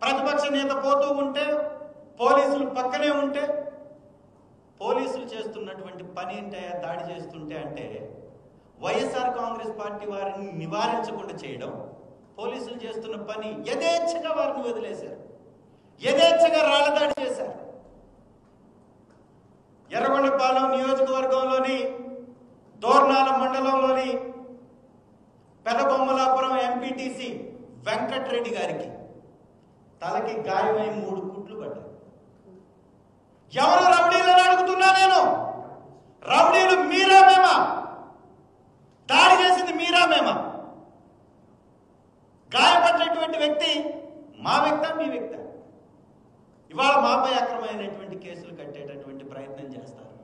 ప్రతిపక్ష నేత పోతూ ఉంటే పోలీసులు పక్కనే ఉంటే పోలీసులు చేస్తున్నటువంటి పని ఏంటయ్యా దాడి చేస్తుంటే అంటే వైఎస్ఆర్ కాంగ్రెస్ పార్టీ వారిని నివారించకుండా చేయడం, పోలీసులు చేస్తున్న పని యథేచ్ఛగా వారిని వదిలేశారు, యథేచ్ఛగా రాళ్లదాడి చేశారు. ఎర్రగొండపాలెం నియోజకవర్గంలోని దోర్నాల మండలంలోని పెదబొమ్మలాపురం ఎంపీటీసీ వెంకటరెడ్డి గారికి తలకి గాయమై 3 కుట్లు పడ్డాయి. ఎవరు రౌడీలను అడుగుతున్నా నేను? రౌడీలు మీరా మేమా? దాడి చేసింది మీరా మేమా? గాయపడినటువంటి వ్యక్తి మా వ్యక్త మీ వ్యక్త? ఇవాళ మాపై అక్రమైనటువంటి కేసులు కట్టేటటువంటి ప్రయత్నం చేస్తారు.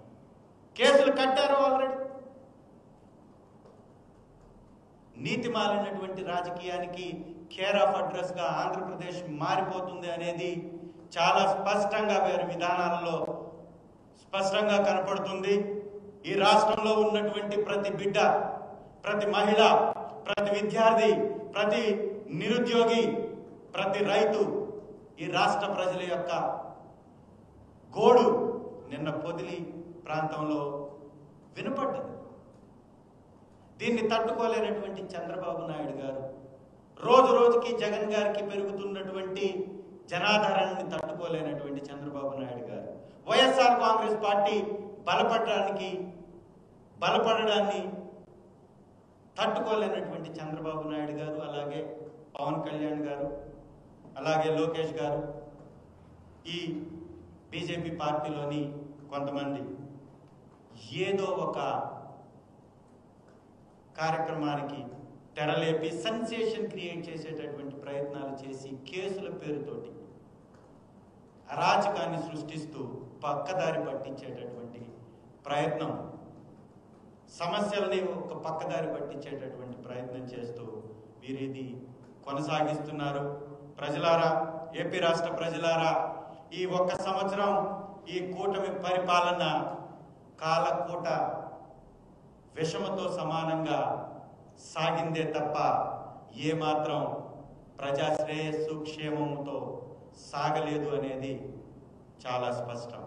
కేసులు కట్టారు ఆల్రెడీ. నీతి మాలినటువంటి రాజకీయానికి కేర్ ఆఫ్ అడ్రస్ గా ఆంధ్రప్రదేశ్ మారిపోతుంది అనేది చాలా స్పష్టంగా వారి విధానాలలో స్పష్టంగా కనపడుతుంది. ఈ రాష్ట్రంలో ఉన్నటువంటి ప్రతి బిడ్డ, ప్రతి మహిళ, ప్రతి విద్యార్థి, ప్రతి నిరుద్యోగి, ప్రతి రైతు, ఈ రాష్ట్ర ప్రజల యొక్క గోడు నిన్న పొదిలి ప్రాంతంలో వినపడ్డది. దీన్ని తట్టుకోలేనటువంటి చంద్రబాబు నాయుడు గారు రోజు రోజుకి జగన్ గారికి పెరుగుతున్నటువంటి జనాధారాన్ని తట్టుకోలేనటువంటి చంద్రబాబు నాయుడు గారు వైఎస్ఆర్ కాంగ్రెస్ పార్టీ బలపడడాన్ని తట్టుకోలేనటువంటి చంద్రబాబు నాయుడు గారు, అలాగే పవన్ కళ్యాణ్ గారు, అలాగే లోకేష్ గారు, ఈ బీజేపీ పార్టీలోని కొంతమంది ఏదో ఒక కార్యక్రమానికి తెరలేపి సెన్సేషన్ క్రియేట్ చేసేటటువంటి ప్రయత్నాలు చేసి కేసుల పేరుతోటి అరాచకాన్ని సృష్టిస్తూ పక్కదారి పట్టించేటటువంటి ప్రయత్నం, సమస్యల్ని ఒక పక్కదారి పట్టించేటటువంటి ప్రయత్నం చేస్తూ వీరిది కొనసాగిస్తున్నారు. ప్రజలారా, ఏపీ రాష్ట్ర ప్రజలారా, ఈ 1 సంవత్సరం ఈ కూటమి పరిపాలన కాలకూట విషమతో సమానంగా సాగిందే తప్ప ఏమాత్రం ప్రజాశ్రేయస్సు క్షేమంతో సాగలేదు అనేది చాలా స్పష్టం.